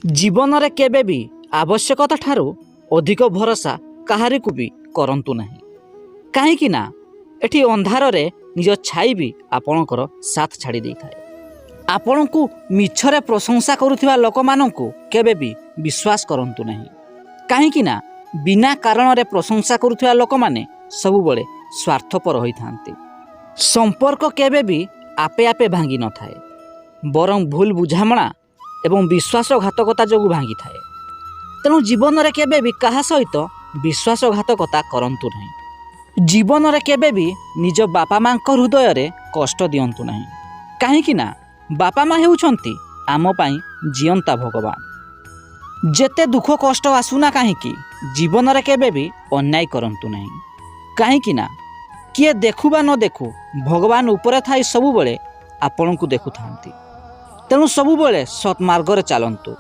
जीवन में केबे भी आवश्यकता ठारू अधिक भरोसा काहारिकु भी करंतु नहीं कहीं ना एठी अंधार रे निज छाई भी आपणकर साथ छाड़ी दे थाए। आपण को मिछरे प्रशंसा करुथिबा लोक माननकु केबे भी विश्वास करंतु नहीं कहीं ना बिना कारण रे प्रशंसा करुथिबा लोक माने सबुबले स्वार्थपर होई थांती। संपर्क केबे भी आपे आपे भांगी न थाए बरं भूल बुझामणा एवं विश्वासघातकता जोगु भांगी थाए। तेणु जीवन में केबे भी कहा सहित विश्वासघातकता करंतु नहीं। जीवन में केबे भी निज बापा माँ हृदय रे कष्ट दियंतु नहीं कहीं ना बापा माँ हेउछंती आम पाई जियंता भगवान। जेते दुख कष्ट आसुना कहीं जीवन में केबे भी अन्याय करंतु नहीं कहीं ना किए देखु बा न देखु भगवान उपरे थाई सबुबले आपण को देखु थांती। तेणु सबुबले सत्मार्ग रे चलंतु।